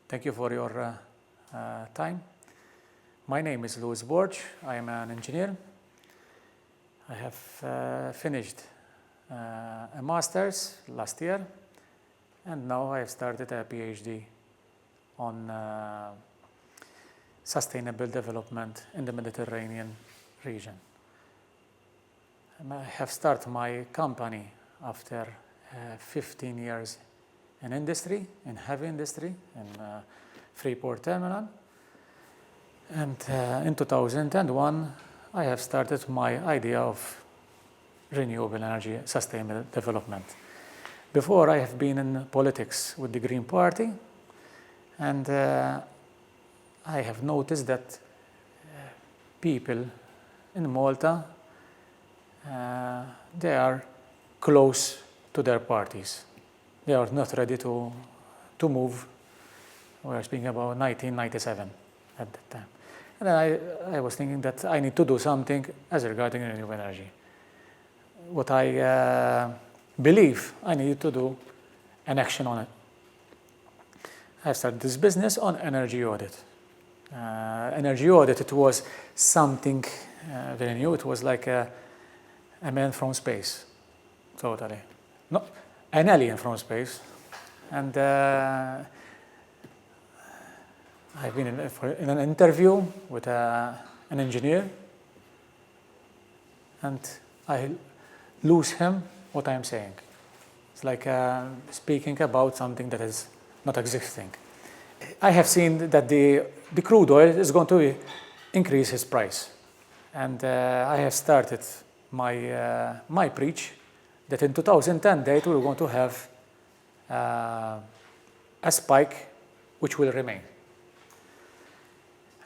Thank you for your time. My name is Louis Borch. I am an engineer. I have finished a master's last year, and now I have started a PhD on sustainable development in the Mediterranean region. And I have started my company after 15 years in industry, in heavy industry, in Freeport Terminal. And in 2001, I have started my idea of renewable energy, sustainable development. Before, I have been in politics with the Green Party, and I have noticed that people in Malta, they are close to their parties. They are not ready to move. We are speaking about 1997 at that time. And then I was thinking that I need to do something as regarding renewable energy. What I believe I need to do an action on it. I started this business on energy audit. Energy audit, it was something very new. It was like a man from space, totally. No, an alien from space. And I've been in an interview with an engineer, and I lose him what I'm saying. It's like speaking about something that is not existing. I have seen that the crude oil is going to increase its price. And I have started my preach that in 2010 date we're going to have a spike which will remain.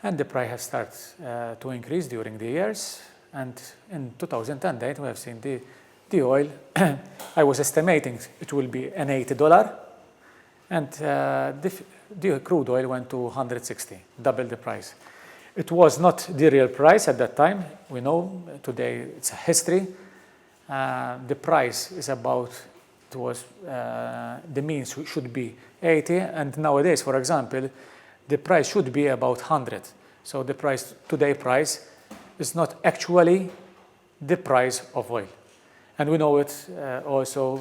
And the price has started to increase during the years. And in 2010 date we have seen the oil, I was estimating it will be an $80, and the crude oil went to 160, double the price. It was not the real price at that time. We know today it's a history. The price is about, it was, the means should be 80, and nowadays, for example, the price should be about 100. So the price, today price, is not actually the price of oil. And we know it also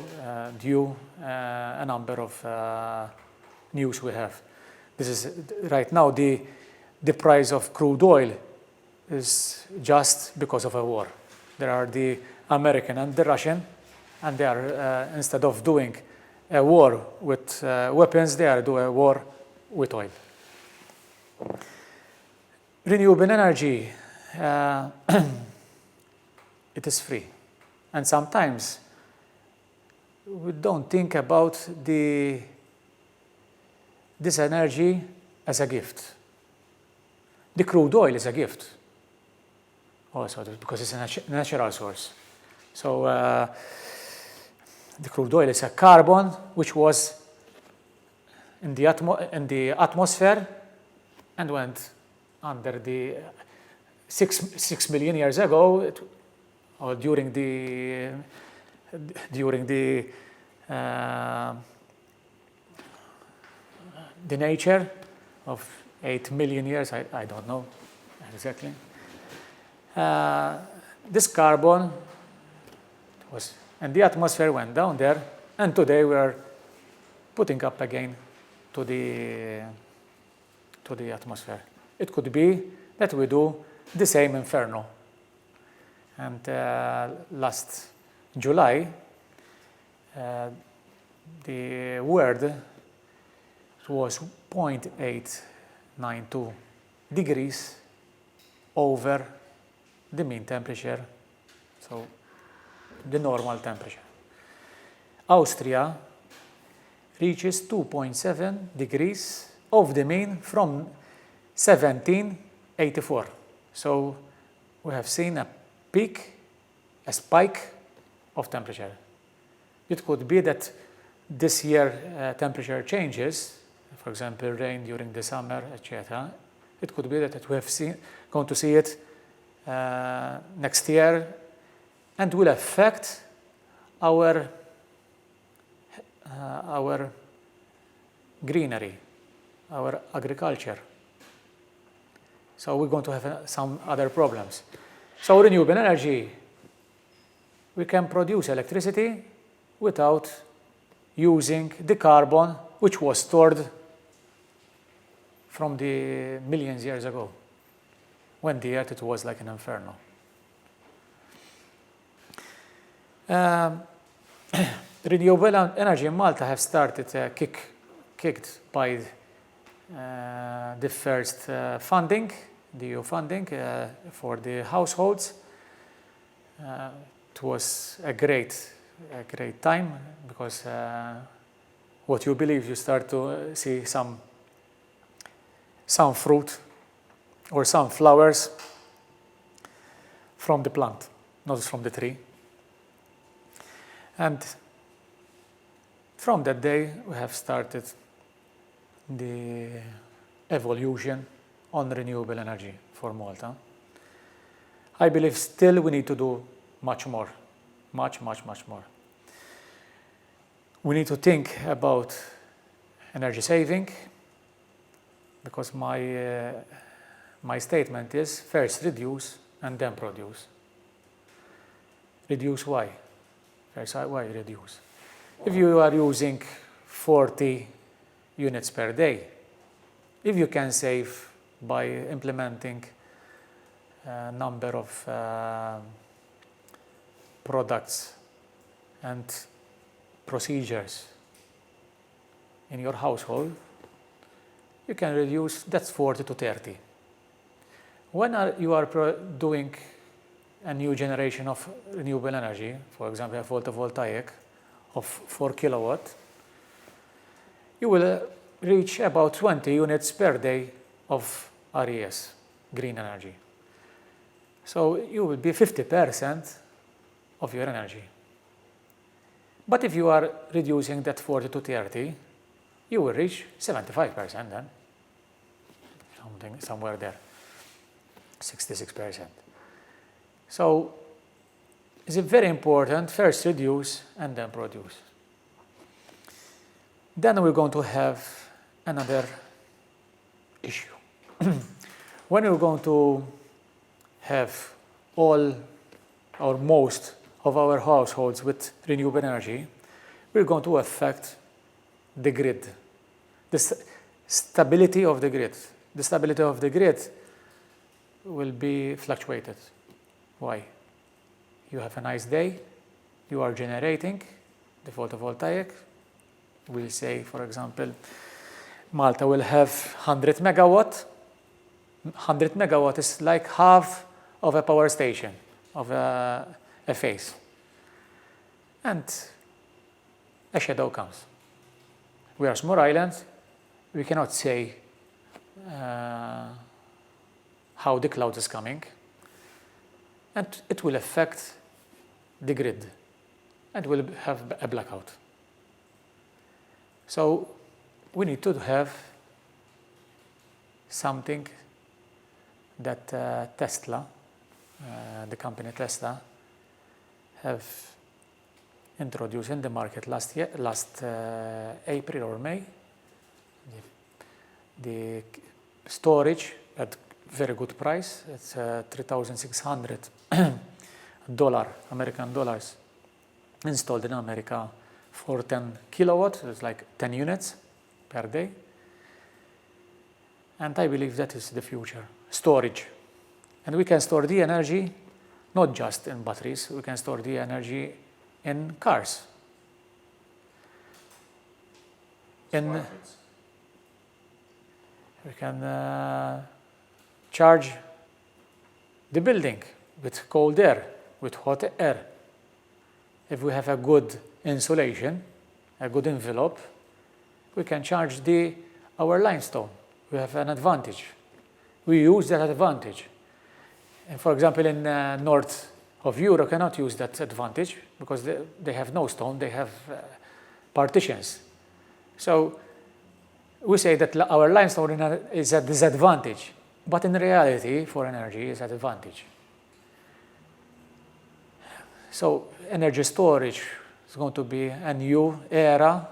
due a number of news we have. This is right now the price of crude oil is just because of a war. There are the American and the Russian, and they are instead of doing a war with weapons, they are doing a war with oil. Renewable energy, it is free. And sometimes we don't think about this energy as a gift. The crude oil is a gift also because it's a natural source. So the crude oil is a carbon which was in the atmosphere and went under the 6 million years ago, or during the nature of 8 million years, I don't know exactly. This carbon was, and the atmosphere went down there, and today we are putting up again to the atmosphere. It could be that we do the same inferno. And last July, the world was 0.892 degrees over the mean temperature, so the normal temperature. Austria reaches 2.7 degrees of the mean from 1784. So we have seen a peak, a spike of temperature. It could be that this year temperature changes, for example, rain during the summer, etc. It could be that we have going to see it next year, and will affect our greenery, our agriculture. So we're going to have some other problems. So renewable energy, we can produce electricity without using the carbon which was stored from the millions of years ago, when the earth it was like an inferno. Renewable energy in Malta have started kicked by the first funding, the EU funding for the households. It was a great time because what you believe, you start to see some fruit or some flowers from the plant, not from the tree. And from that day, we have started the evolution on renewable energy for Malta. I believe still we need to do much more, much more. We need to think about energy saving, because my statement is first reduce and then produce. Reduce why? First, why reduce? If you are using 40 units per day, if you can save by implementing a number of products and procedures in your household, you can reduce, that's 40 to 30. When you are doing a new generation of renewable energy, for example, a photovoltaic of 4 kilowatt, you will reach about 20 units per day of RES, green energy. So you will be 50% of your energy. But if you are reducing that 40 to 30, you will reach 75% then, somewhere there, 66%. So it's very important, first reduce and then produce. Then we're going to have another issue. When we're going to have all or most of our households with renewable energy, we're going to affect the grid, the stability of the grid. The stability of the grid will be fluctuated. Why? You have a nice day, you are generating the photovoltaic. We'll say, for example, Malta will have 100 megawatt. 100 megawatt is like half of a power station, of a phase. And a shadow comes. We are a small island, we cannot say how the cloud is coming, and it will affect the grid and will have a blackout. So we need to have something that Tesla, the company Tesla, have introduced in the market last April or May. The storage at very good price. It's $3,600 American dollars installed in America for 10 kilowatts. It's like 10 units per day. And I believe that is the future, storage. And we can store the energy not just in batteries, we can store the energy in cars. We can charge the building with cold air, with hot air. If we have a good insulation, a good envelope, we can charge our limestone. We have an advantage. We use that advantage. And for example, in north of Europe, cannot use that advantage because they have no stone, they have partitions. So we say that our limestone is a disadvantage, but in reality, for energy, is an advantage. So energy storage is going to be a new era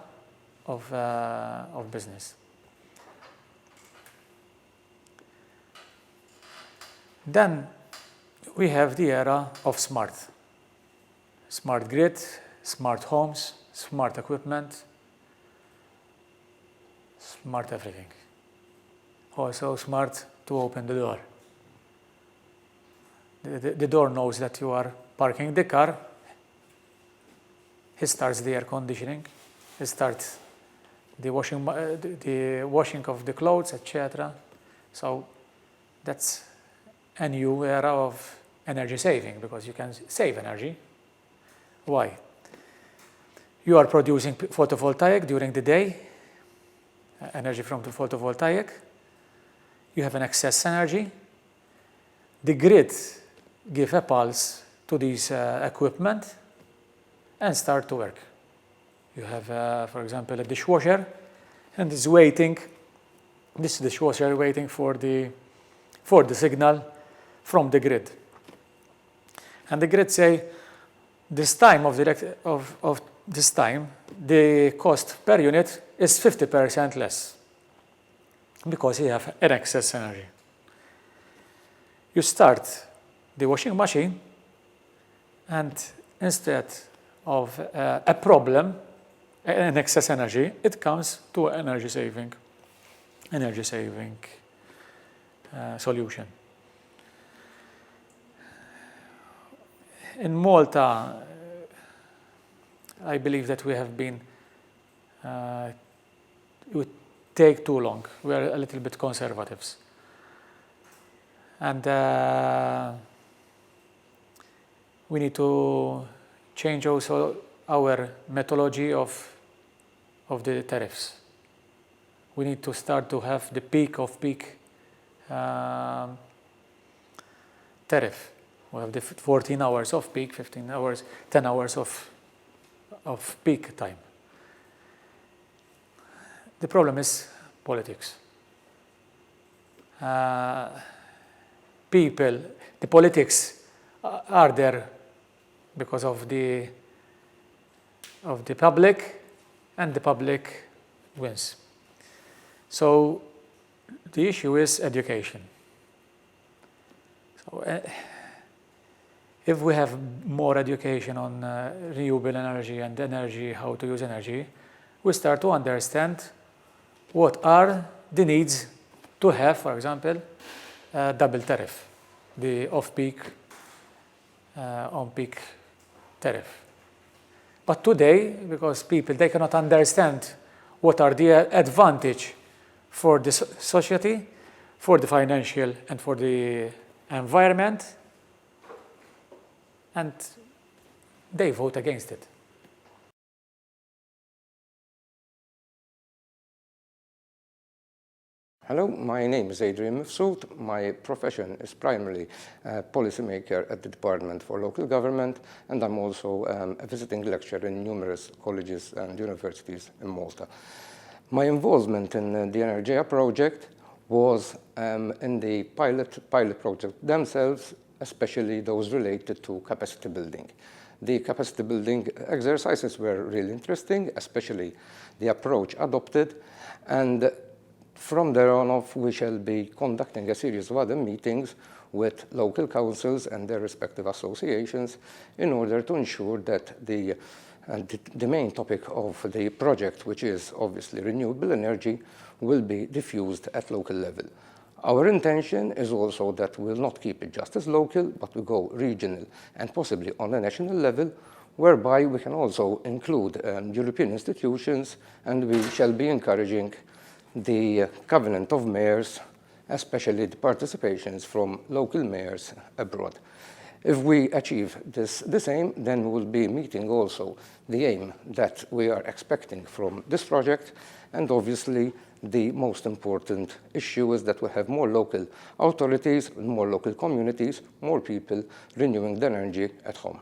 of business. Then we have the era of smart grid, smart homes, smart equipment, smart everything. Also smart to open the door. The door knows that you are parking the car. It starts the air conditioning. It starts the washing of the clothes, etc. So that's a new era of energy saving, because you can save energy. Why? You are producing photovoltaic during the day, energy from the photovoltaic. You have an excess energy. The grid gives a pulse to these equipment and start to work. You have, for example, a dishwasher, and it's waiting. This dishwasher waiting for the signal from the grid. And the grid say, this time of this time, the cost per unit is 50% less, because you have an excess energy. You start the washing machine, and instead of a problem, an excess energy, it comes to energy saving solution. In Malta, I believe that we have been, it would take too long. We are a little bit conservatives. And we need to change also our methodology of the tariffs. We need to start to have the peak of peak tariff. We have the 14 hours of peak, 15 hours, 10 hours of peak time. The problem is politics. The politics are there because of the public, and the public wins. So the issue is education. So if we have more education on renewable energy and energy, how to use energy, we start to understand what are the needs to have, for example, double tariff, the off-peak, on-peak tariff. But today, because people, they cannot understand what are the advantage for the society, for the financial, and for the environment, and they vote against it. Hello, my name is Adrian Mifsud. My profession is primarily a policymaker at the Department for Local Government, and I'm also a visiting lecturer in numerous colleges and universities in Malta. My involvement in the Energeia project was in the pilot project themselves, especially those related to capacity building. The capacity building exercises were really interesting, especially the approach adopted, and from there on off, we shall be conducting a series of other meetings with local councils and their respective associations in order to ensure that the main topic of the project, which is obviously renewable energy, will be diffused at local level. Our intention is also that we'll not keep it just as local, but we go regional and possibly on a national level, whereby we can also include European institutions, and we shall be encouraging the Covenant of Mayors, especially the participations from local mayors abroad. If we achieve this aim, then we will be meeting also the aim that we are expecting from this project, and obviously the most important issue is that we have more local authorities, more local communities, more people renewing the energy at home.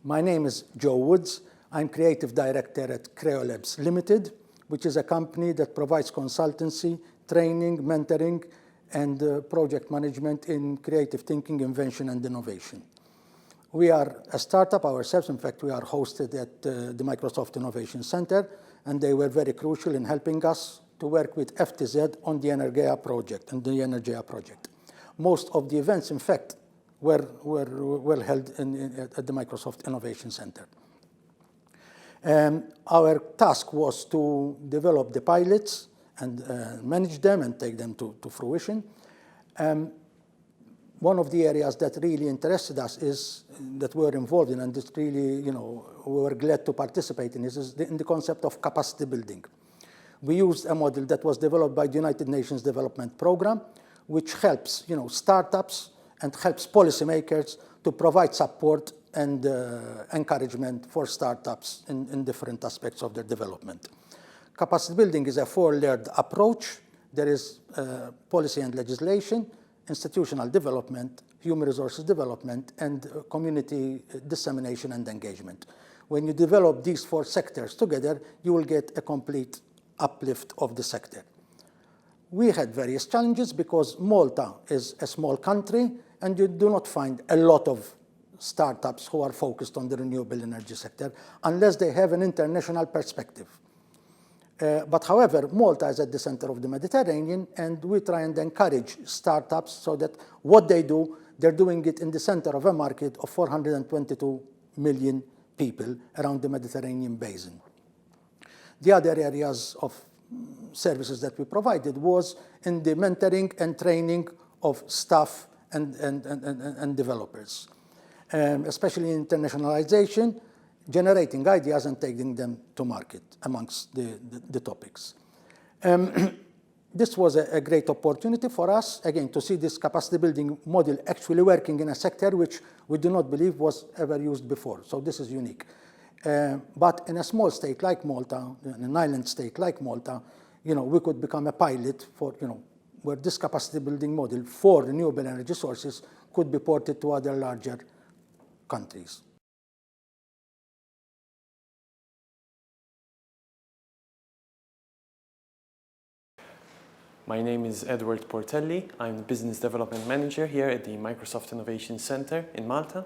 My name is Joe Woods. I'm creative director at Creolabs Limited, which is a company that provides consultancy, training, mentoring, and project management in creative thinking, invention, and innovation. We are a startup ourselves. In fact, we are hosted at the Microsoft Innovation Center, and they were very crucial in helping us to work with FTZ on the Energeia project and the Energeia project. Most of the events, in fact, were held at the Microsoft Innovation Center. Our task was to develop the pilots and manage them and take them to fruition. One of the areas that really interested us is that we were involved in, and this really, we were glad to participate in, is in the concept of capacity building. We used a model that was developed by the United Nations Development Programme, which helps, startups and helps policymakers to provide support and encouragement for startups in different aspects of their development. Capacity building is a four-layered approach. There is policy and legislation, institutional development, human resources development, and community dissemination and engagement. When you develop these four sectors together, you will get a complete uplift of the sector. We had various challenges because Malta is a small country, and you do not find a lot of startups who are focused on the renewable energy sector unless they have an international perspective. But however, Malta is at the center of the Mediterranean, and we try and encourage startups so that what they do, they're doing it in the center of a market of 422 million people around the Mediterranean basin. The other areas of services that we provided was in the mentoring and training of staff and developers, especially in internationalization, generating ideas and taking them to market amongst the topics. This was a great opportunity for us, again, to see this capacity building model actually working in a sector which we do not believe was ever used before. So this is unique. But in a small state like Malta, in an island state like Malta, we could become a pilot for, where this capacity building model for renewable energy sources could be ported to other larger countries. My name is Edward Portelli. I'm the Business Development Manager here at the Microsoft Innovation Center in Malta.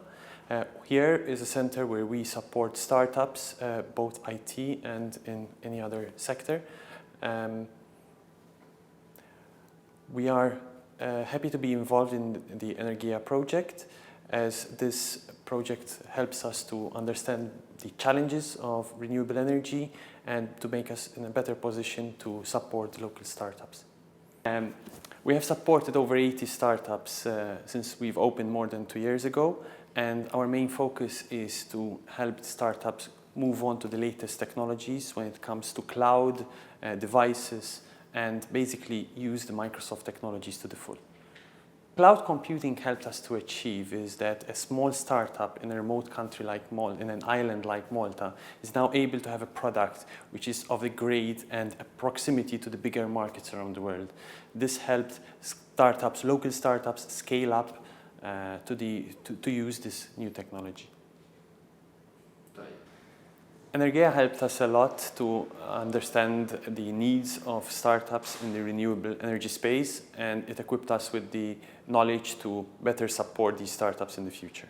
Here is a center where we support startups, both IT and in any other sector. We are happy to be involved in the Energeia project, as this project helps us to understand the challenges of renewable energy and to make us in a better position to support local startups. We have supported over 80 startups since we've opened more than 2 years ago, and our main focus is to help startups move on to the latest technologies when it comes to cloud, devices, and basically use the Microsoft technologies to the full. Cloud computing helped us to achieve is that a small startup in a remote country like Malta, in an island like Malta, is now able to have a product which is of a grade and a proximity to the bigger markets around the world. This helped startups, local startups, scale up to use this new technology. Energeia helped us a lot to understand the needs of startups in the renewable energy space, and it equipped us with the knowledge to better support these startups in the future.